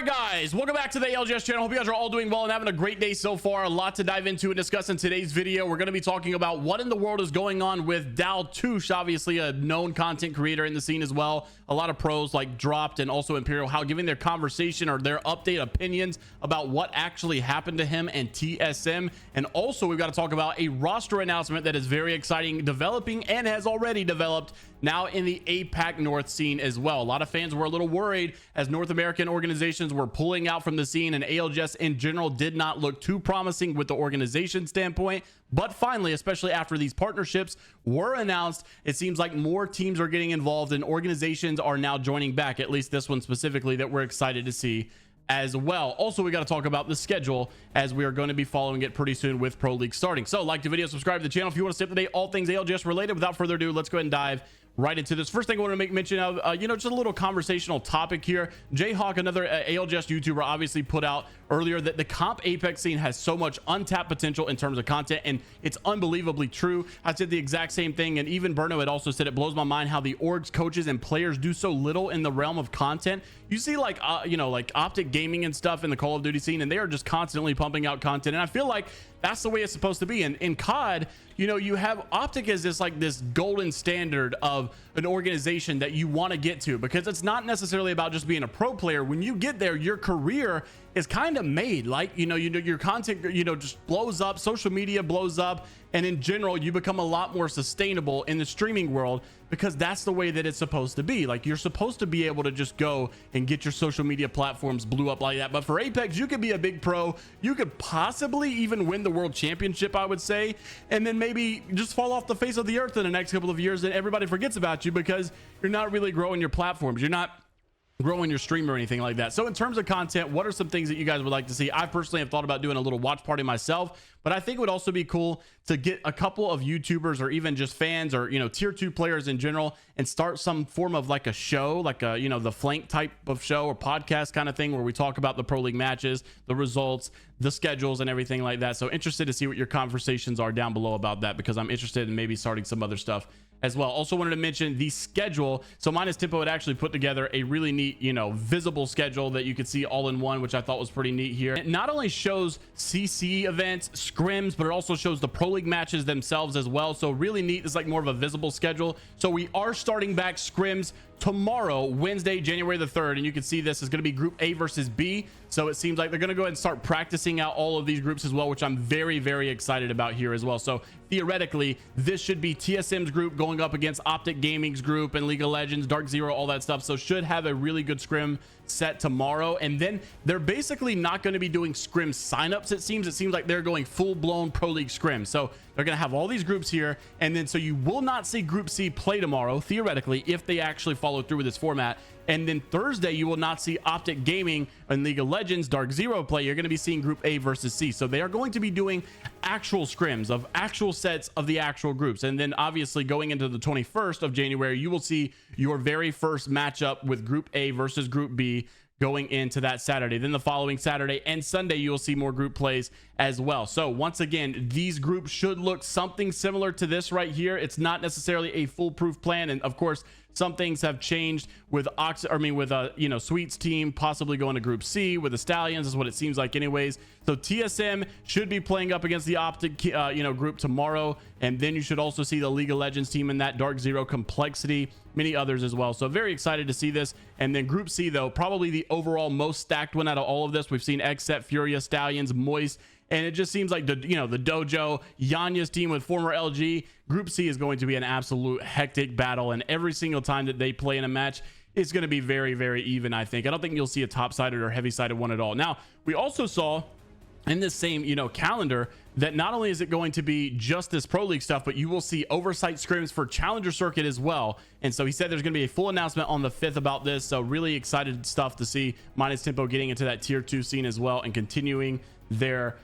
right, guys, welcome back to the ALGS channel. Hope you guys are all doing well and having a great day so far. A lot to dive into and discuss in today's video. We're going to be talking about what in the world is going on with Daltoosh, obviously a known content creator in the scene as well. A lot of pros like Dropped and also Imperial How giving their conversation or their update opinions about what actually happened to him and TSM. And also we've got to talk about a roster announcement that is very exciting, developing and has already developed now in the APAC North scene as well. A lot of fans were a little worried as North American organizations were pulling out from the scene, and ALGS in general did not look too promising with the organization standpoint. But finally, especially after these partnerships were announced, it seems like more teams are getting involved and organizations are now joining back, at least this one specifically, that we're excited to see as well. Also, we got to talk about the schedule as we are going to be following it pretty soon with Pro League starting. So like the video, subscribe to the channel if you want to stay up to date all things ALGS related. Without further ado, let's go ahead and dive right into this. First thing I want to make mention of, just a little conversational topic here. Jayhawk, another ALGS YouTuber, obviously put out earlier that the comp Apex scene has so much untapped potential in terms of content, and it's unbelievably true. I said the exact same thing, and even Berno had also said it blows my mind how the orgs, coaches, and players do so little in the realm of content. You see like like Optic Gaming and stuff in the Call of Duty scene, and they are just constantly pumping out content, and I feel like that's the way it's supposed to be. And in COD, you have Optic as this golden standard of an organization that you want to get to, because it's not necessarily about just being a pro player. When you get there, your career is kind of made, like your content just blows up, social media blows up, and in general you become a lot more sustainable in the streaming world, because that's the way that it's supposed to be. Like, you're supposed to be able to just go and get your social media platforms blew up like that. But for Apex, you could be a big pro, you could possibly even win the world championship, I would say, and then maybe just fall off the face of the earth in the next couple of years, and everybody forgets about you because you're not really growing your platforms, you're not growing your stream or anything like that. So in terms of content, what are some things that you guys would like to see? I personally have thought about doing a little watch party myself, but I think it would also be cool to get a couple of YouTubers or even just fans or tier 2 players in general and start some form of like a show, like a the flank type of show or podcast kind of thing, where we talk about the Pro League matches, the results, the schedules, and everything like that. So interested to see what your conversations are down below about that, because I'm interested in maybe starting some other stuff as well. Also wanted to mention the schedule. So Minus Tempo had actually put together a really neat visible schedule that you could see all in one, which I thought was pretty neat here. It not only shows CC events, scrims, but it also shows the Pro League matches themselves as well. So really neat. It's like more of a visible schedule. So we are starting back scrims tomorrow, Wednesday, January the 3rd, and you can see this is going to be Group A versus B. So it seems like they're going to go ahead and start practicing out all of these groups as well, which I'm very, very excited about here as well. So theoretically, this should be TSM's group going up against Optic Gaming's group and League of Legends, Dark Zero, all that stuff. So should have a really good scrim set tomorrow. And then they're basically not going to be doing scrim signups. It seems like they're going full-blown Pro League scrim. So they're going to have all these groups here, and then so you will not see Group C play tomorrow, theoretically, if they actually follow through with this format. And then Thursday, you will not see Optic Gaming and League of Legends, Dark Zero play. You're going to be seeing Group A versus C. So they are going to be doing actual scrims of actual sets of the actual groups. And then obviously going into the 21st of January, you will see your very first matchup with Group A versus Group B going into that Saturday. Then the following Saturday and Sunday, you'll see more group plays as well. So once again, these groups should look something similar to this right here. It's not necessarily a foolproof plan, and of course some things have changed with Sweet's team possibly going to Group C with the Stallions, is what it seems like anyways. So TSM should be playing up against the Optic group tomorrow, and then you should also see the League of Legends team in that, Dark Zero, Complexity, many others as well. So very excited to see this. And then Group C, though, probably the overall most stacked one out of all of this. We've seen Xset, Furia, Stallions, Moist, and it just seems like the Dojo, Yanya's team with former LG. Group C is going to be an absolute hectic battle, and every single time that they play in a match, it's going to be very, very even, I think. I don't think you'll see a top-sided or heavy-sided one at all. Now, we also saw in this same calendar that not only is it going to be just this Pro League stuff, but you will see oversight scrims for Challenger Circuit as well. And so he said there's going to be a full announcement on the 5th about this. So really excited stuff to see Minus Tempo getting into that tier 2 scene as well and continuing their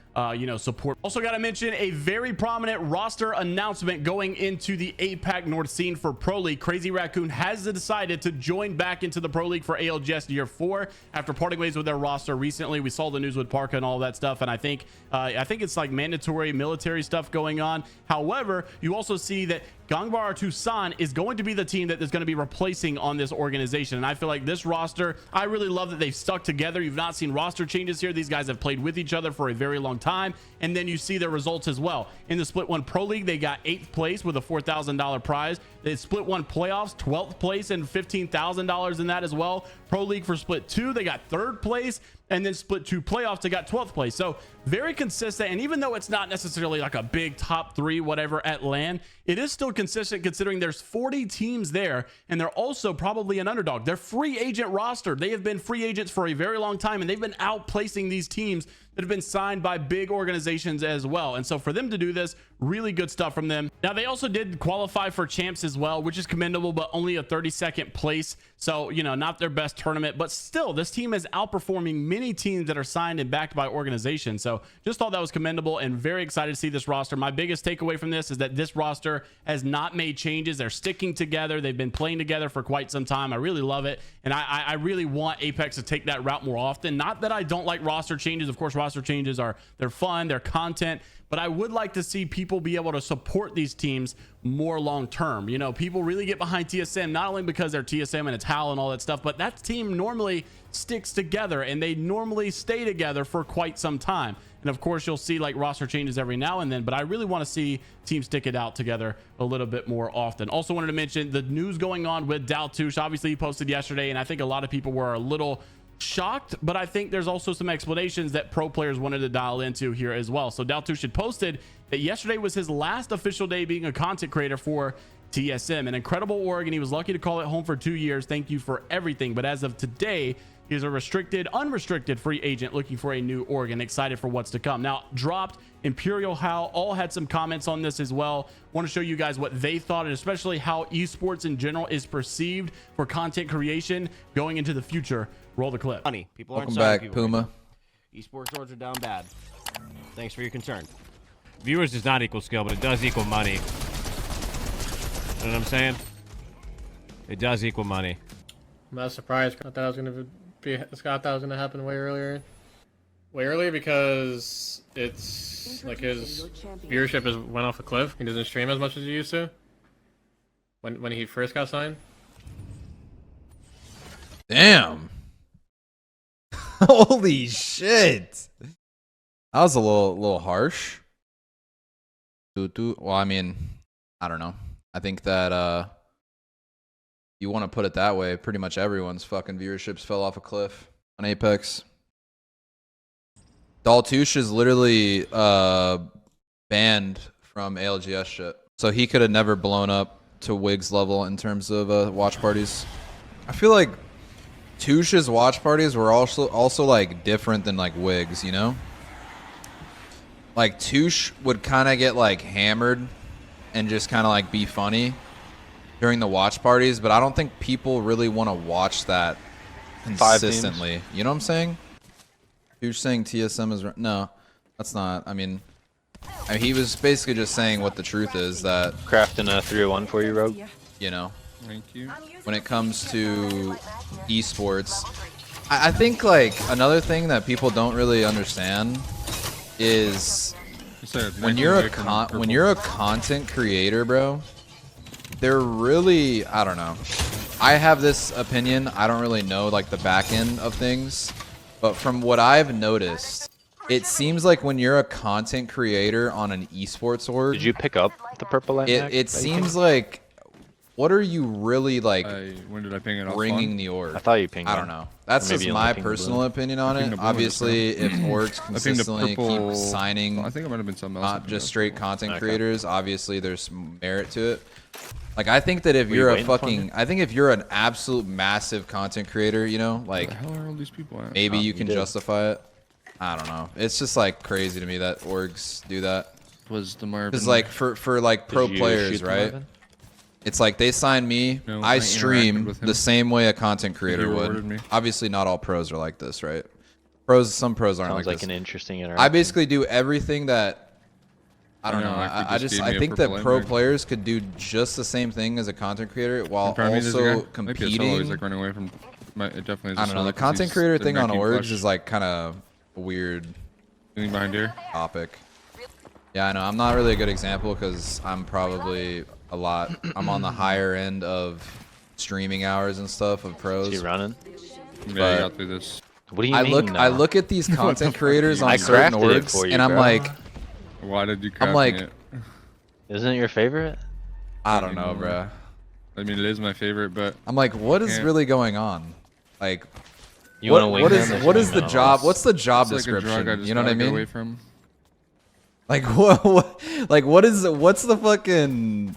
support. Also got to mention a very prominent roster announcement going into the APAC North scene for Pro League. Crazy Raccoon has decided to join back into the Pro League for ALGS Year 4 after parting ways with their roster recently. We saw the news with Parka and all that stuff, and I think it's like mandatory military stuff going on. However, you also see that Ganbare Otusan is going to be the team that is going to be replacing on this organization. And I feel like this roster, I really love that they've stuck together. You've not seen roster changes here. These guys have played with each other for a very long time. And then you see their results as well. In the Split 1 Pro League, they got 8th place with a $4,000 prize. The Split 1 playoffs, 12th place and $15,000 in that as well. Pro League for Split 2, they got 3rd place. And then Split 2 playoffs, they got 12th place. So very consistent. And even though it's not necessarily like a big top 3 whatever at LAN, it is still consistent considering there's 40 teams there, and they're also probably an underdog. They're free agent roster. They have been free agents for a very long time, and they've been outplacing these teams that have been signed by big organizations as well. And so for them to do this, really good stuff from them. Now, they also did qualify for champs as well, which is commendable, but only a 32nd place. So, not their best tournament, but still, this team is outperforming many teams that are signed and backed by organizations. So just thought that was commendable and very excited to see this roster. My biggest takeaway from this is that this roster has not made changes. They're sticking together. They've been playing together for quite some time. I really love it. And I really want Apex to take that route more often. Not that I don't like roster changes. Of course, roster changes they're fun, they're content, but I would like to see people be able to support these teams more long term. People really get behind TSM, not only because they're TSM and it's Hal and all that stuff, but that team normally sticks together and they normally stay together for quite some time. And of course, you'll see like roster changes every now and then, but I really want to see teams stick it out together a little bit more often. Also wanted to mention the news going on with Daltoosh. Obviously, he posted yesterday, and I think a lot of people were a little shocked, but I think there's also some explanations that pro players wanted to dial into here as well. So Daltoosh had posted that yesterday was his last official day being a content creator for TSM, an incredible org, and he was lucky to call it home for 2 years. Thank you for everything. But as of today, he's a unrestricted free agent looking for a new org and excited for what's to come. Now, Dropped, Imperial, Hal all had some comments on this as well. Want to show you guys what they thought, and especially how esports in general is perceived for content creation going into the future. Roll the clip. Money. People aren't Welcome back, Puma. Esports orgs are down bad. Thanks for your concern. Viewers does not equal skill, but it does equal money. You know what I'm saying? It does equal money. I'm not surprised. I thought that was gonna happen way earlier. Way earlier because it's like his viewership has went off a cliff. He doesn't stream as much as he used to. When he first got signed. Damn. Holy shit. That was a little harsh. Well, I mean, I don't know. I think that you want to put it that way, pretty much everyone's fucking viewerships fell off a cliff on Apex. Daltoosh is literally banned from ALGS shit. So he could have never blown up to Wiggs level in terms of watch parties. I feel like Toosh's watch parties were also like different than like Wiggs, Like Toosh would kind of get like hammered and just kind of like be funny during the watch parties, but I don't think people really want to watch that consistently. You know what I'm saying? Toosh saying TSM is no, that's not. I mean, he was basically just saying what the truth is, that crafting a 301 for you, Rogue. Thank you. When it comes to esports, I think like another thing that people don't really understand is when you're a content creator, bro, they're really, I don't know. I have this opinion. I don't really know like the back end of things, but from what I've noticed, it seems like when you're a content creator on an esports org, did you pick up the purple light? It seems like, what are you really like when did I ping it off bringing on? the org? I thought you pinged. I don't know. That's just my personal opinion on it. Obviously, if orgs consistently keep signing, I think it might have been something else. not just straight content creators, obviously there's merit to it. Like I think that if you're a fucking, I think if you're an absolute massive content creator, like where the hell are all these people at? maybe you can justify it. I don't know. It's just like crazy to me that orgs do that. Was the Marvin? Because like for like pro players, right? It's like they sign me, No, I I stream interacted with him. the same way a content creator rewarded would. me. Obviously, not all pros are like this, right? Some pros aren't Sounds like like this. an interesting interaction. I basically do everything that I don't know. like, we I just just gave me I a think that purple pro lane there. players could do just the same thing as a content creator while In front of me, there's a also guy. Might be a solo, he's competing. like running away from. It definitely is. I a don't know. solo The 'cause content he's- creator they're thing on making orgs flush. is like kind of a weird Leaning behind here. topic. Yeah, I know. I'm not really a good example because I'm probably I'm on the higher end of streaming hours and stuff of Is pros. he running? Yeah, But- you got through this. What do you I mean? I look at these content creators on I certain crafted it orgs, for you, and I'm bro. like, Why did you craft like- it? Isn't it your favorite? I don't know, bruh. I mean, it is my favorite, but I'm like, what is Yeah. really going on? Like, You want to what is wing what is the job? What's the job it's like a drug I description? just You know what I gotta get away mean? from. Like what? Like what's the fucking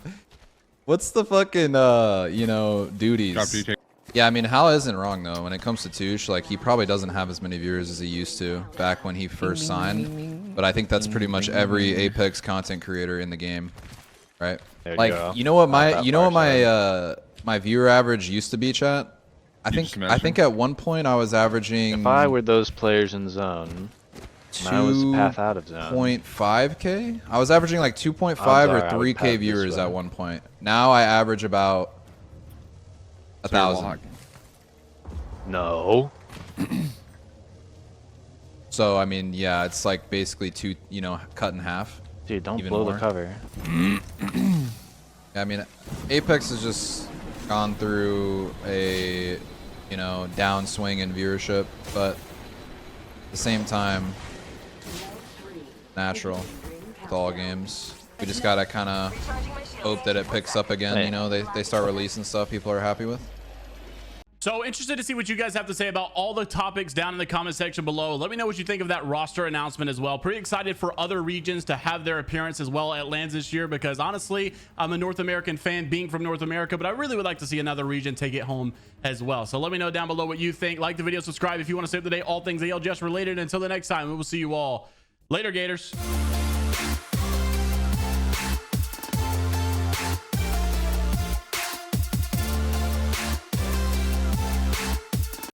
you know, duties? Drop you take. Yeah, I mean, Hal isn't wrong though. When it comes to Touche, like he probably doesn't have as many viewers as he used to back when he first signed. But I think that's pretty much every Apex content creator in the game, right? There you Like, go. you know what Not that my viewer average used to be, chat? I You think just smash him? at one point I was averaging If I were those players in zone, and I was path out of zone. 2.5k. I was averaging like 2.5 Odds or are I would 3k path this viewers way. at one point. Now I average about 1,000. No. So I mean, yeah, it's like basically cut in half. Dude, don't Even blow more. the cover. I mean, Apex has just gone through a downswing in viewership, but at the same time, natural with all games. We just gotta kind of hope that it picks up again. Hey. You know, they start releasing stuff people are happy with. So interested to see what you guys have to say about all the topics down in the comment section below. Let me know what you think of that roster announcement as well. Pretty excited for other regions to have their appearance as well at LANs this year, because honestly, I'm a North American fan being from North America, but I really would like to see another region take it home as well. So let me know down below what you think. Like the video, subscribe if you want to stay up to date all things ALGS related. Until the next time, we will see you all later, Gators.